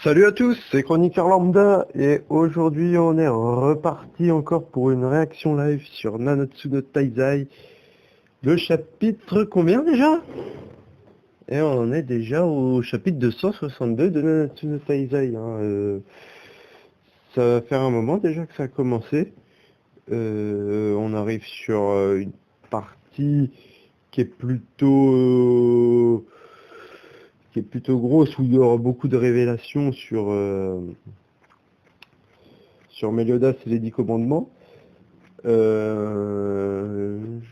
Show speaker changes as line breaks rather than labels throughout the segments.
Salut à tous, c'est Chroniqueur Lambda et aujourd'hui on est reparti encore pour une réaction live sur Nanatsu no Taizai. Le chapitre combien déjà? Et on en est déjà au chapitre 262 de Nanatsu no Taizai. Ça va faire un moment déjà que ça a commencé. On arrive sur une partie qui est plutôt grosse où il y aura beaucoup de révélations sur Meliodas et les 10 commandements. Je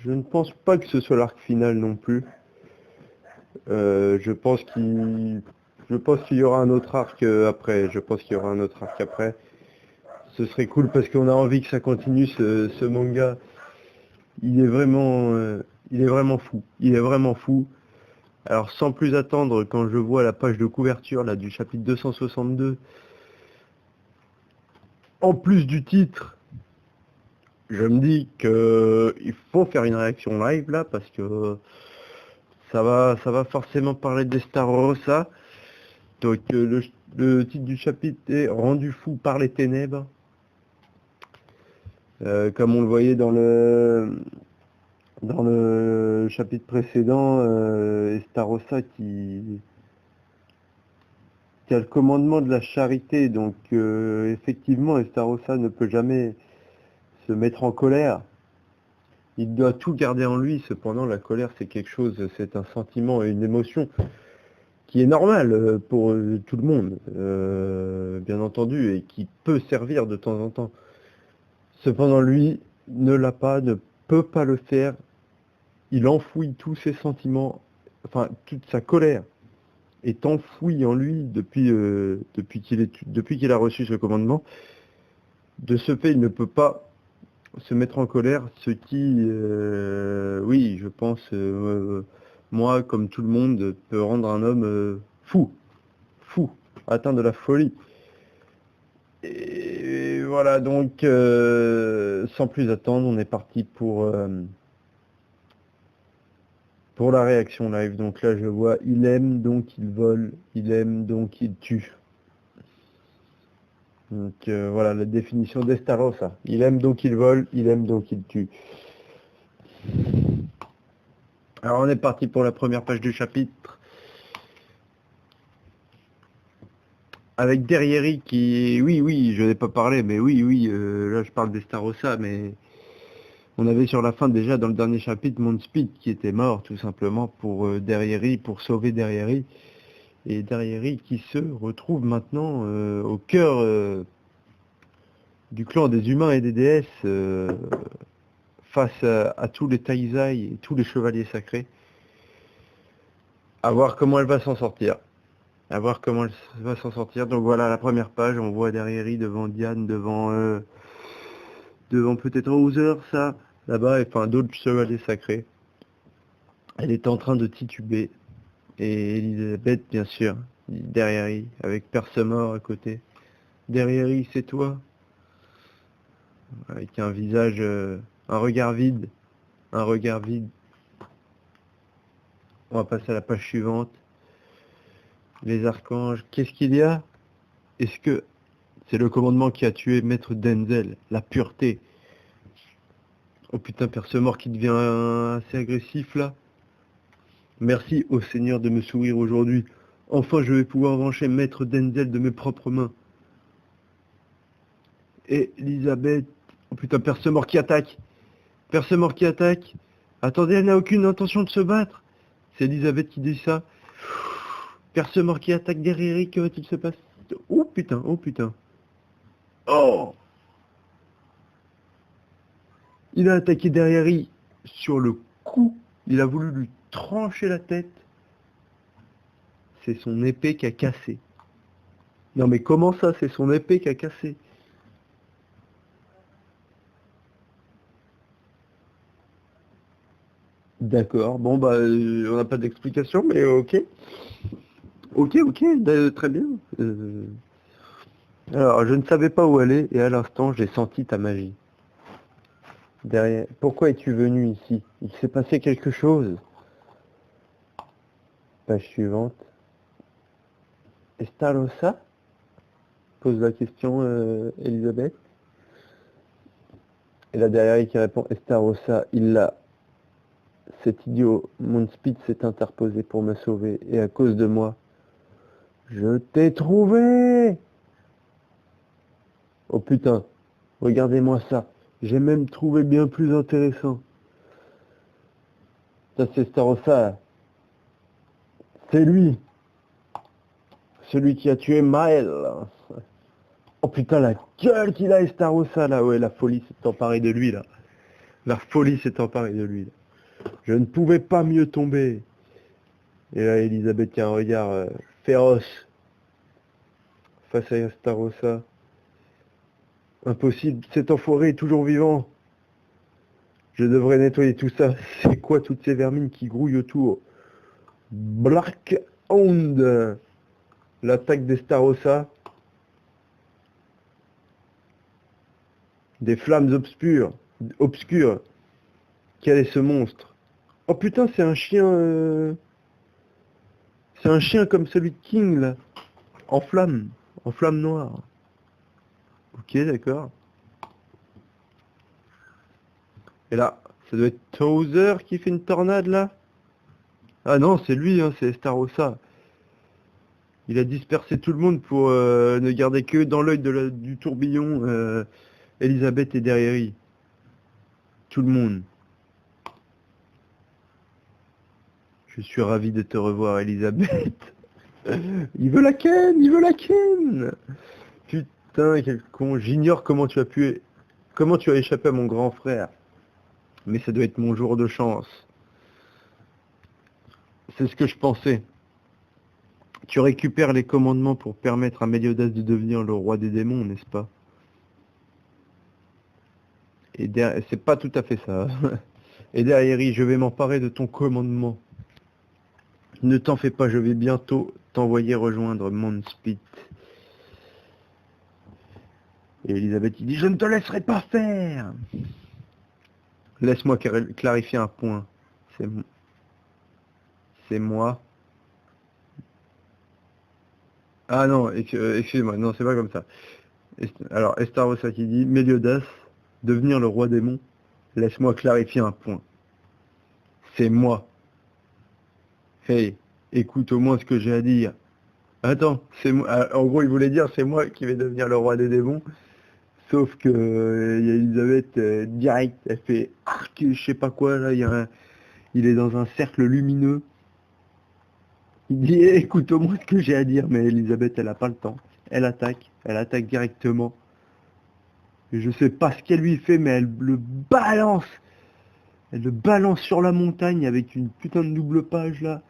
ne pense pas que ce soit l'arc final non plus. Je pense qu'il y aura un autre arc après. Je pense qu'il y aura un autre arc après. Ce serait cool parce qu'on a envie que ça continue ce manga. Il est vraiment fou. Il est vraiment fou. Alors sans plus attendre, quand je vois la page de couverture là du chapitre 262, en plus du titre, je me dis que il faut faire une réaction live là parce que ça va forcément parler d'Estarossa. Donc le titre du chapitre est Rendu fou par les ténèbres. Comme on le voyait dans le chapitre précédent, Estarossa qui a le commandement de la charité. Donc effectivement, Estarossa ne peut jamais se mettre en colère. Il doit tout garder en lui. Cependant, la colère, c'est un sentiment et une émotion qui est normale pour tout le monde, bien entendu, et qui peut servir de temps en temps. Cependant, lui ne l'a pas, ne peut pas le faire. Il enfouit tous ses sentiments, enfin toute sa colère est enfouie en lui depuis qu'il a reçu ce commandement. De ce fait, il ne peut pas se mettre en colère, ce qui, oui, je pense, moi, comme tout le monde, peut rendre un homme fou, atteint de la folie. Et voilà, donc, sans plus attendre, on est parti pour la réaction live. Donc là, je vois, il aime, donc il vole, il aime, donc il tue. Donc voilà la définition d'Estarossa. Il aime, donc il vole, il aime, donc il tue. Alors on est parti pour la première page du chapitre. Avec Derrieri qui... Oui, je n'ai pas parlé, mais oui, là je parle d'Estarossa, mais on avait sur la fin déjà dans le dernier chapitre Speed qui était mort tout simplement pour Derrieri, pour sauver Derrieri. Et Derrieri qui se retrouve maintenant au cœur du clan des humains et des déesses face à tous les Taizai et tous les chevaliers sacrés. À voir comment elle va s'en sortir. À voir comment elle va s'en sortir. Donc voilà la première page, on voit Derrieri devant Diane, devant peut-être Hauser, ça, là-bas, et enfin d'autres chevaliers sacrés. Elle est en train de tituber. Et Elisabeth, bien sûr, Derrieri, avec Persemore à côté. Derrieri, c'est toi? Avec un visage, un regard vide. Un regard vide. On va passer à la page suivante. Les archanges, qu'est-ce qu'il y a? Est-ce que c'est le commandement qui a tué Maître Denzel? La pureté. Oh putain, Persemore qui devient assez agressif là. Merci au Seigneur de me sourire aujourd'hui. Enfin, je vais pouvoir venger Maître Denzel de mes propres mains. Et Elisabeth... Oh putain, Persemore qui attaque. Persemore qui attaque. Attendez, elle n'a aucune intention de se battre. C'est Elisabeth qui dit ça. Persemore qui attaque derrière, que va-t-il se passer? Oh putain, oh putain. Oh! Il a attaqué derrière sur le cou. Il a voulu lui trancher la tête. C'est son épée qui a cassé. Non mais comment ça, c'est son épée qui a cassé? D'accord, bon bah on n'a pas d'explication, mais ok. Ok, très bien. Alors je ne savais pas où aller et à l'instant j'ai senti ta magie. Derrière. Pourquoi es-tu venu ici? Il s'est passé quelque chose. Page suivante. Estarossa? pose la question, Elisabeth. Et là derrière, il qui répond, Estarossa, il l'a. Cet idiot, mon speed s'est interposé pour me sauver, et à cause de moi, je t'ai trouvé! Oh putain, regardez-moi ça. J'ai même trouvé bien plus intéressant. Ça c'est Starossa. C'est lui. Celui qui a tué Maël. Oh putain, la gueule qu'il a, Estarossa, là. Ouais, la folie s'est emparée de lui, là. La folie s'est emparée de lui, là. Je ne pouvais pas mieux tomber. Et là, Elisabeth a un regard féroce face à Estarossa. Impossible, cet enfoiré est toujours vivant. Je devrais nettoyer tout ça. C'est quoi toutes ces vermines qui grouillent autour? Black Hound. L'attaque d'Estarossa. Des flammes obscures. Quel est ce monstre? Oh putain, c'est un chien... C'est un chien comme celui de King, là. En flamme noire. Ok, d'accord. Et là, ça doit être Towser qui fait une tornade, là? Ah non, c'est lui, hein, c'est Estarossa. Il a dispersé tout le monde pour ne garder que dans l'œil du tourbillon Elisabeth et derrière. Tout le monde. Je suis ravi de te revoir, Elisabeth. Il veut la ken, il veut la ken. Putain, quel con. J'ignore comment tu as échappé à mon grand frère. Mais ça doit être mon jour de chance. C'est ce que je pensais. Tu récupères les commandements pour permettre à Méliodas de devenir le roi des démons, n'est-ce pas? Et c'est pas tout à fait ça. Et derrière, je vais m'emparer de ton commandement. Ne t'en fais pas, je vais bientôt t'envoyer rejoindre Mondspit. Et Elisabeth, il dit, je ne te laisserai pas faire. Laisse-moi clarifier un point. C'est moi. Ah non, excusez-moi, non, c'est pas comme ça. Alors, Estarossa qui dit, Méliodas, devenir le roi démon, laisse-moi clarifier un point. C'est moi. Hey, écoute au moins ce que j'ai à dire. Attends, c'est moi. En gros, il voulait dire, c'est moi qui vais devenir le roi des démons. Sauf que il y a Elisabeth direct, elle fait arc, je sais pas quoi là, il est dans un cercle lumineux. Il dit écoute au moins ce que j'ai à dire, mais Elisabeth elle a pas le temps. Elle attaque directement. Et je sais pas ce qu'elle lui fait, mais elle le balance. Elle le balance sur la montagne avec une putain de double page là.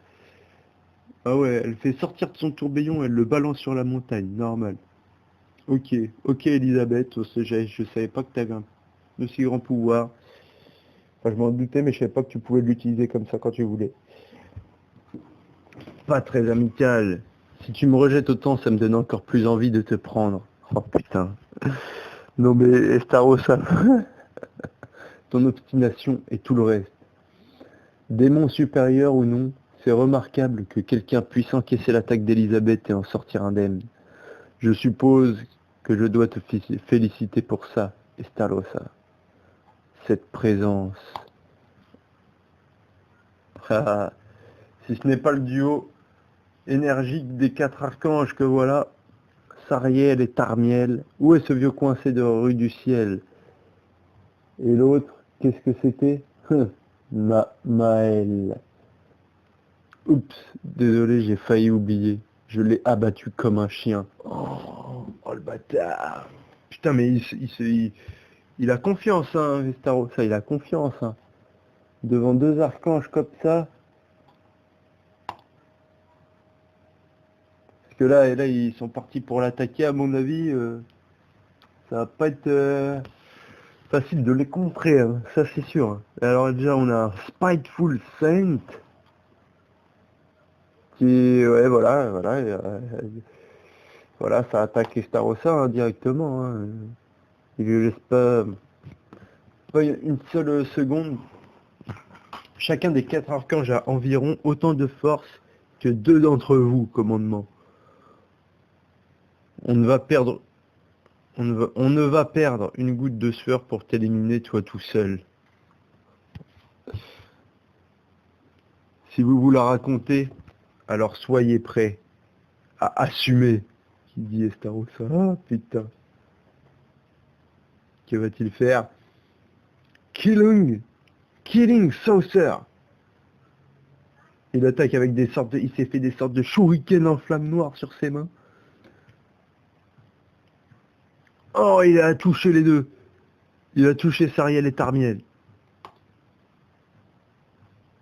Ah ouais, elle fait sortir de son tourbillon, elle le balance sur la montagne, normal. Ok, ok Elisabeth, je savais pas que tu avais un aussi grand pouvoir. Enfin, je m'en doutais, mais je savais pas que tu pouvais l'utiliser comme ça quand tu voulais. Pas très amical. Si tu me rejettes autant, ça me donne encore plus envie de te prendre. Oh putain. Non mais Estarossa, ton obstination et tout le reste. Démon supérieur ou non, c'est remarquable que quelqu'un puisse encaisser l'attaque d'Elisabeth et en sortir indemne. Je suppose que je dois te féliciter pour ça, Estarossa. Cette présence. Si ce n'est pas le duo énergique des 4 archanges que voilà, Sariel et Tarmiel, où est ce vieux coincé de rue du ciel? Et l'autre, qu'est-ce que c'était? Maël. Oups, désolé, j'ai failli oublier. Je l'ai abattu comme un chien. Oh le bâtard. Putain, mais il a confiance, hein, Vestaro, ça, il a confiance, hein. Devant 2 archanges comme ça. Parce que là, ils sont partis pour l'attaquer, à mon avis. Ça va pas être facile de les contrer, hein, ça c'est sûr. Alors déjà, on a un Spiteful Saint. Qui, ouais, voilà, ça attaque Estarossa hein, directement. Hein. Il lui laisse pas une seule seconde. Chacun des 4 archanges a environ autant de force que 2 d'entre vous, commandement. On ne va perdre On ne va perdre une goutte de sueur pour t'éliminer toi tout seul. Si vous vous la racontez, alors soyez prêts à assumer. Qui dit Estarossa? Ah putain. Que va-t-il faire? Killing Saucer. Il attaque avec il s'est fait des sortes de shurikens en flammes noires sur ses mains. Oh, il a touché les deux. Il a touché Sariel et Tarmiel.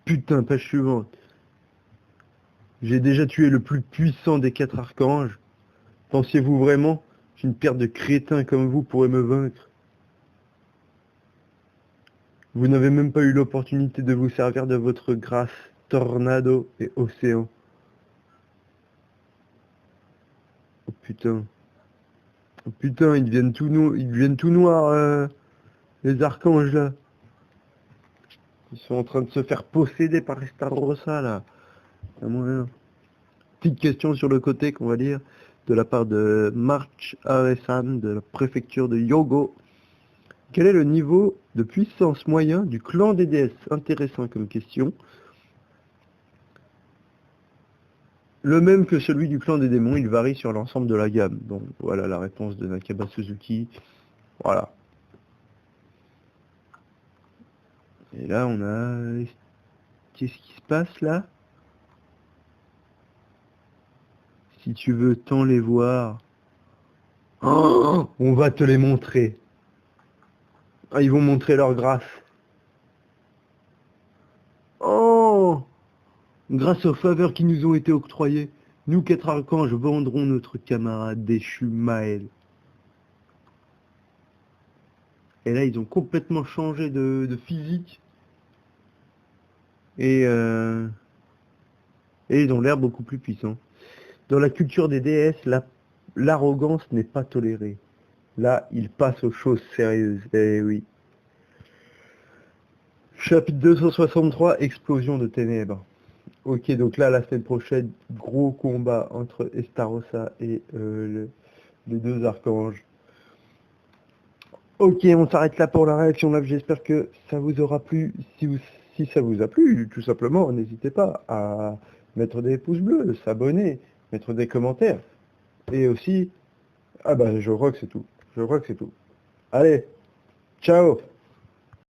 Putain, page suivante. J'ai déjà tué le plus puissant des 4 archanges. Pensiez-vous vraiment qu'une paire de crétins comme vous pourrait me vaincre? Vous n'avez même pas eu l'opportunité de vous servir de votre grâce, Tornado et Océan. Oh putain. Oh putain, ils deviennent tout noirs, les archanges là. Ils sont en train de se faire posséder par Estarossa là. À moyen. Petite question sur le côté qu'on va lire de la part de March Aresan de la préfecture de Yogo. Quel est le niveau de puissance moyen du clan des déesses? Intéressant comme question. Le même que celui du clan des démons, il varie sur l'ensemble de la gamme. Donc voilà la réponse de Nakaba Suzuki. Voilà. Et là on a... Qu'est-ce qui se passe là? Si tu veux tant les voir... Oh, on va te les montrer. Ah, ils vont montrer leur grâce. Oh! Grâce aux faveurs qui nous ont été octroyées, nous 4 archanges vendrons notre camarade déchu Maël. Et là, ils ont complètement changé de physique. Et ils ont l'air beaucoup plus puissants. Dans la culture des déesses, l'arrogance n'est pas tolérée. Là, ils passent aux choses sérieuses. Eh oui. Chapitre 263, explosion de ténèbres. Ok, donc là, la semaine prochaine, gros combat entre Estarossa et les deux archanges. Ok, on s'arrête là pour la réaction live. J'espère que ça vous aura plu. Si ça vous a plu, tout simplement, n'hésitez pas à mettre des pouces bleus, s'abonner, mettre des commentaires. Et aussi, ah bah je crois que c'est tout. Je crois que c'est tout. Allez, ciao!